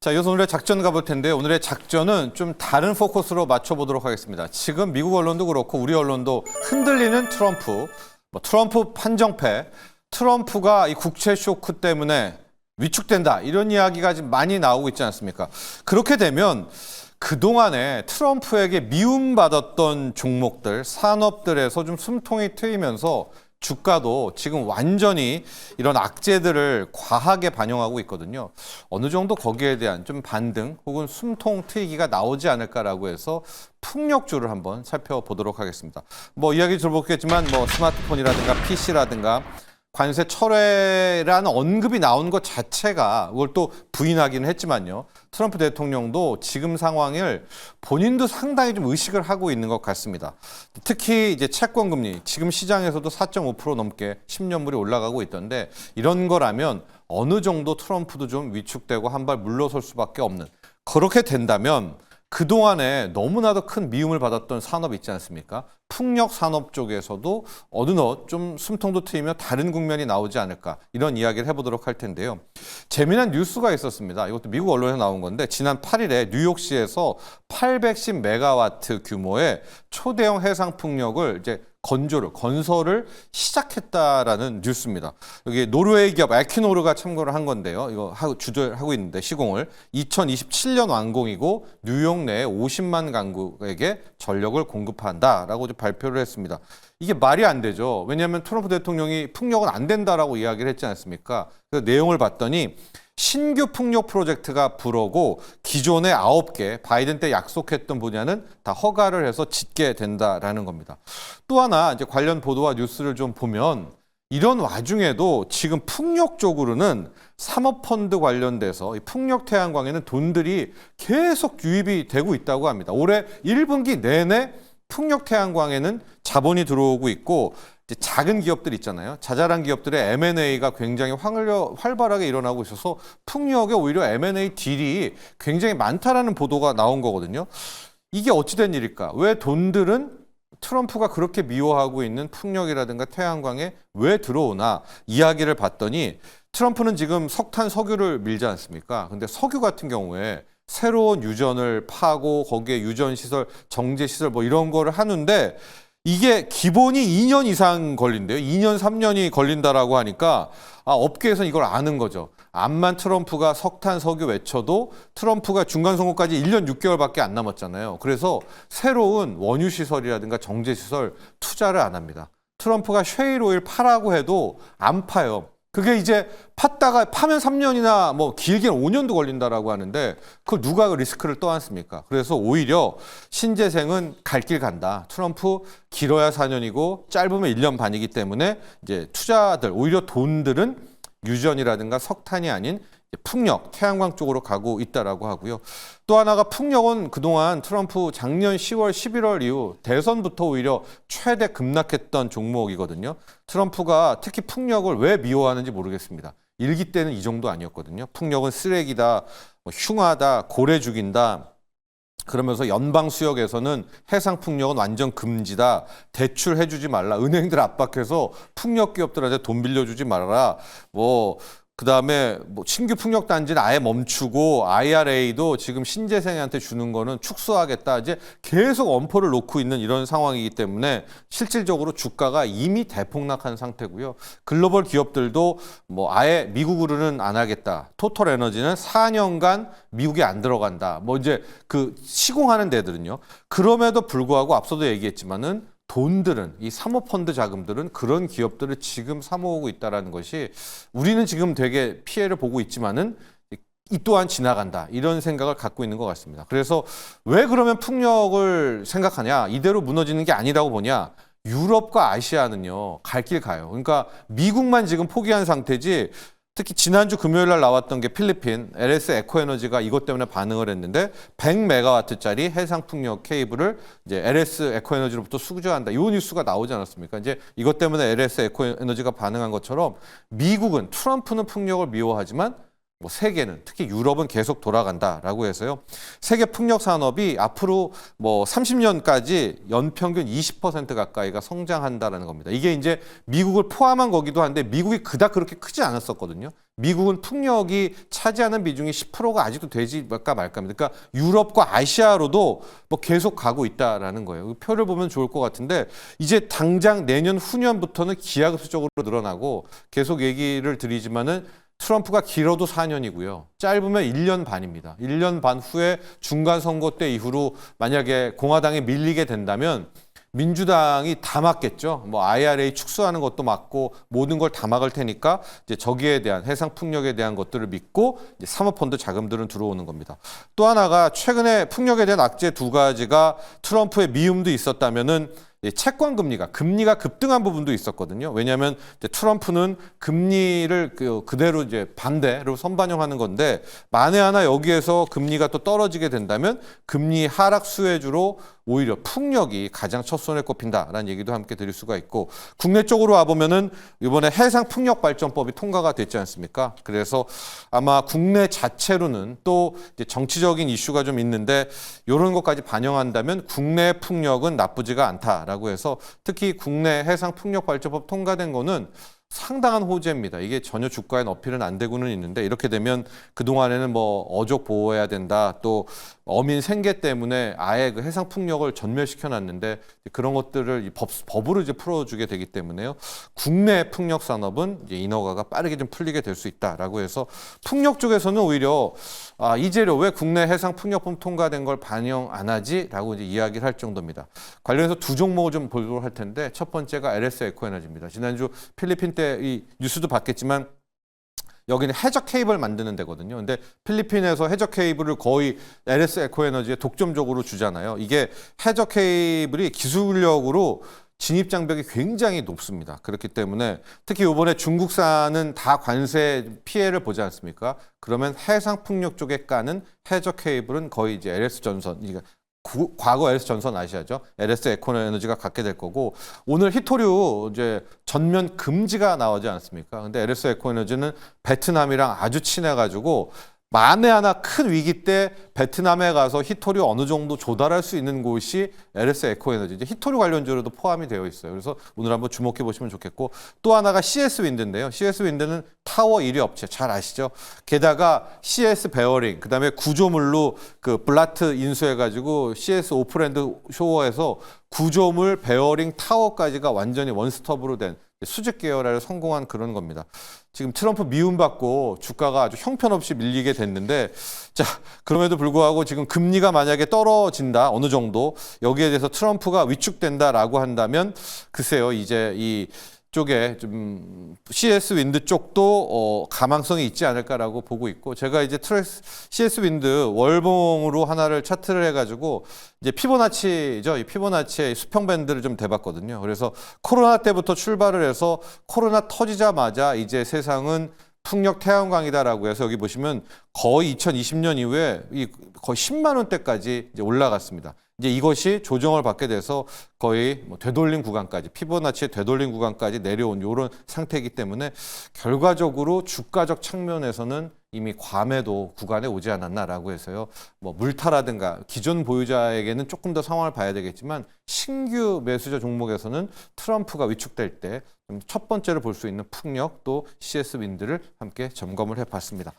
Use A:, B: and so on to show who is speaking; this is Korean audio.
A: 자, 이어서 오늘의 작전 가볼 텐데 오늘의 작전은 좀 다른 포커스로 맞춰보도록 하겠습니다. 지금 미국 언론도 그렇고 우리 언론도 흔들리는 트럼프, 트럼프 판정패, 트럼프가 이 국채 쇼크 때문에 위축된다 이런 이야기가 지금 많이 나오고 있지 않습니까? 그렇게 되면 그동안에 트럼프에게 미움받았던 종목들, 산업들에서 좀 숨통이 트이면서 주가도 지금 완전히 이런 악재들을 과하게 반영하고 있거든요. 어느 정도 거기에 대한 좀 반등 혹은 숨통 트이기가 나오지 않을까라고 해서 풍력주를 한번 살펴보도록 하겠습니다. 이야기 들어보겠지만 스마트폰이라든가 PC라든가 관세 철회라는 언급이 나온 것 자체가 그걸 또 부인하기는 했지만요. 트럼프 대통령도 지금 상황을 본인도 상당히 좀 의식을 하고 있는 것 같습니다. 특히 이제 채권 금리 지금 시장에서도 4.5% 넘게 10년물이 올라가고 있던데 이런 거라면 어느 정도 트럼프도 좀 위축되고 한 발 물러설 수밖에 없는 그렇게 된다면 그동안에 너무나도 큰 미움을 받았던 산업 있지 않습니까? 풍력 산업 쪽에서도 어느덧 좀 숨통도 트이며 다른 국면이 나오지 않을까 이런 이야기를 해보도록 할 텐데요. 재미난 뉴스가 있었습니다. 이것도 미국 언론에서 나온 건데 지난 8일에 뉴욕시에서 810메가와트 규모의 초대형 해상 풍력을 이제 건설을 시작했다라는 뉴스입니다. 여기 노르웨이 기업 에퀴노르가 참고를 한 건데요. 이거 주도하고 있는데 시공을 2027년 완공이고 뉴욕 내 50만 가구에게 전력을 공급한다라고 발표를 했습니다. 이게 말이 안 되죠. 왜냐하면 트럼프 대통령이 풍력은 안 된다라고 이야기를 했지 않습니까? 그 내용을 봤더니 신규 풍력 프로젝트가 불어고 기존의 9개 바이든 때 약속했던 분야는 다 허가를 해서 짓게 된다라는 겁니다. 또 하나 이제 관련 보도와 뉴스를 좀 보면 이런 와중에도 지금 풍력 쪽으로는 사모펀드 관련돼서 이 풍력 태양광에는 돈들이 계속 유입이 되고 있다고 합니다. 올해 1분기 내내 풍력 태양광에는 자본이 들어오고 있고 작은 기업들 있잖아요. 자잘한 기업들의 M&A가 굉장히 활발하게 일어나고 있어서 풍력에 오히려 M&A 딜이 굉장히 많다라는 보도가 나온 거거든요. 이게 어찌된 일일까? 왜 돈들은 트럼프가 그렇게 미워하고 있는 풍력이라든가 태양광에 왜 들어오나 이야기를 봤더니 트럼프는 지금 석탄, 석유를 밀지 않습니까? 근데 석유 같은 경우에 새로운 유전을 파고 거기에 유전시설, 정제시설 이런 거를 하는데 이게 기본이 2년 이상 걸린대요. 2년, 3년이 걸린다라고 하니까 업계에서는 이걸 아는 거죠. 암만 트럼프가 석탄, 석유 외쳐도 트럼프가 중간선거까지 1년 6개월밖에 안 남았잖아요. 그래서 새로운 원유시설이라든가 정제시설 투자를 안 합니다. 트럼프가 셰일 오일 파라고 해도 안 파요. 그게 이제 파면 3년이나 길게는 5년도 걸린다라고 하는데 그걸 누가 리스크를 떠안습니까? 그래서 오히려 신재생은 갈 길 간다. 트럼프 길어야 4년이고 짧으면 1년 반이기 때문에 이제 투자들 오히려 돈들은 유전이라든가 석탄이 아닌 풍력, 태양광 쪽으로 가고 있다라고 하고요. 또 하나가 풍력은 그동안 트럼프 작년 10월, 11월 이후 대선부터 오히려 최대 급락했던 종목이거든요. 트럼프가 특히 풍력을 왜 미워하는지 모르겠습니다. 일기 때는 이 정도 아니었거든요. 풍력은 쓰레기다, 흉하다, 고래 죽인다. 그러면서 연방 수역에서는 해상 풍력은 완전 금지다. 대출해주지 말라. 은행들 압박해서 풍력 기업들한테 돈 빌려주지 말아라. 그다음에 신규 풍력 단지는 아예 멈추고 IRA도 지금 신재생한테 주는 거는 축소하겠다. 이제 계속 엄포를 놓고 있는 이런 상황이기 때문에 실질적으로 주가가 이미 대폭락한 상태고요. 글로벌 기업들도 아예 미국으로는 안 하겠다. 토털 에너지는 4년간 미국에 안 들어간다. 이제 그 시공하는 데들은요. 그럼에도 불구하고 앞서도 얘기했지만은 돈들은 이 사모펀드 자금들은 그런 기업들을 지금 사모으고 있다는 것이 우리는 지금 되게 피해를 보고 있지만은 이 또한 지나간다 이런 생각을 갖고 있는 것 같습니다. 그래서 왜 그러면 풍력을 생각하냐 이대로 무너지는 게 아니라고 보냐 유럽과 아시아는요 갈 길 가요. 그러니까 미국만 지금 포기한 상태지 특히 지난주 금요일 날 나왔던 게 필리핀 LS 에코에너지가 이것 때문에 반응을 했는데 100메가와트짜리 해상 풍력 케이블을 이제 LS 에코에너지로부터 수주한다. 이 뉴스가 나오지 않았습니까? 이제 이것 때문에 LS 에코에너지가 반응한 것처럼 미국은 트럼프는 풍력을 미워하지만 뭐 세계는 특히 유럽은 계속 돌아간다라고 해서요. 세계 풍력 산업이 앞으로 뭐 30년까지 연평균 20% 가까이가 성장한다라는 겁니다. 이게 이제 미국을 포함한 거기도 한데 미국이 그닥 그렇게 크지 않았었거든요. 미국은 풍력이 차지하는 비중이 10%가 아직도 되지 말까입니다. 그러니까 유럽과 아시아로도 뭐 계속 가고 있다라는 거예요. 표를 보면 좋을 것 같은데 이제 당장 내년 후년부터는 기하급수적으로 늘어나고 계속 얘기를 드리지만은 트럼프가 길어도 4년이고요. 짧으면 1년 반입니다. 1년 반 후에 중간 선거 때 이후로 만약에 공화당이 밀리게 된다면 민주당이 다 막겠죠. 뭐 IRA 축소하는 것도 막고 모든 걸 다 막을 테니까 이제 저기에 대한 해상 풍력에 대한 것들을 믿고 이제 사모펀드 자금들은 들어오는 겁니다. 또 하나가 최근에 풍력에 대한 악재 두 가지가 트럼프의 미움도 있었다면은 채권 금리가 급등한 부분도 있었거든요. 왜냐하면 이제 트럼프는 금리를 그대로 이제 반대로 선반영하는 건데 만에 하나 여기에서 금리가 또 떨어지게 된다면 금리 하락 수혜주로 오히려 풍력이 가장 첫 손에 꼽힌다라는 얘기도 함께 드릴 수가 있고 국내 쪽으로 와보면은 이번에 해상 풍력 발전법이 통과가 됐지 않습니까? 그래서 아마 국내 자체로는 또 이제 정치적인 이슈가 좀 있는데 이런 것까지 반영한다면 국내 풍력은 나쁘지가 않다라고 해서 특히 국내 해상 풍력 발전법 통과된 거는 상당한 호재입니다. 이게 전혀 주가에 어필은 안 되고는 있는데 이렇게 되면 그동안에는 뭐 어족 보호해야 된다. 또 어민 생계 때문에 아예 그 해상 풍력을 전멸시켜 놨는데 그런 것들을 법으로 이제 풀어주게 되기 때문에요. 국내 풍력 산업은 이제 인허가가 빠르게 좀 풀리게 될 수 있다라고 해서 풍력 쪽에서는 오히려 이 재료 왜 국내 해상 풍력법 통과된 걸 반영 안 하지라고 이제 이야기를 할 정도입니다. 관련해서 두 종목을 좀 보도록 할 텐데 첫 번째가 LS 에코에너지입니다. 지난주 필리핀 때 이 뉴스도 봤겠지만 여기는 해저 케이블 만드는 데거든요. 근데 필리핀에서 해저 케이블을 거의 LS 에코에너지에 독점적으로 주잖아요. 이게 해저 케이블이 기술력으로 진입 장벽이 굉장히 높습니다. 그렇기 때문에 특히 이번에 중국산은 다 관세 피해를 보지 않습니까? 그러면 해상 풍력 쪽에 까는 해저 케이블은 거의 이제 LS 전선, 과거 LS 전선 아시아죠? LS 에코에너지가 갖게 될 거고 오늘 히토류 이제 전면 금지가 나오지 않습니까? 근데 LS 에코에너지는 베트남이랑 아주 친해가지고 만에 하나 큰 위기 때 베트남에 가서 히토류 어느 정도 조달할 수 있는 곳이 LS 에코에너지, 이제 히토류 관련주로도 포함이 되어 있어요. 그래서 오늘 한번 주목해 보시면 좋겠고 또 하나가 CS 윈드인데요. CS 윈드는 타워 1위 업체 잘 아시죠? 게다가 CS 베어링, 그다음에 구조물로 그 블라트 인수해가지고 CS 오프랜드 쇼어에서 구조물 베어링 타워까지가 완전히 원스톱으로 된 수직 계열화를 성공한 그런 겁니다. 지금 트럼프 미움받고 주가가 아주 형편없이 밀리게 됐는데 자, 그럼에도 불구하고 지금 금리가 만약에 떨어진다 어느 정도 여기에 대해서 트럼프가 위축된다라고 한다면 글쎄요 이제 이 쪽에 좀 CS 윈드 쪽도 가망성이 있지 않을까라고 보고 있고 제가 이제 CS 윈드 월봉으로 하나를 차트를 해가지고 이제 피보나치죠. 이 피보나치의 수평 밴드를 좀 대봤거든요. 그래서 코로나 때부터 출발을 해서 코로나 터지자마자 이제 세상은 풍력 태양광이다라고 해서 여기 보시면 거의 2020년 이후에 거의 10만 원대까지 이제 올라갔습니다. 이제 이것이 조정을 받게 돼서 거의 뭐 되돌림 구간까지 피보나치의 되돌림 구간까지 내려온 이런 상태이기 때문에 결과적으로 주가적 측면에서는 이미 과매도 구간에 오지 않았나라고 해서요. 뭐 물타라든가 기존 보유자에게는 조금 더 상황을 봐야 되겠지만 신규 매수자 종목에서는 트럼프가 위축될 때 첫 번째로 볼 수 있는 풍력 또 CS 윈드를 함께 점검을 해봤습니다.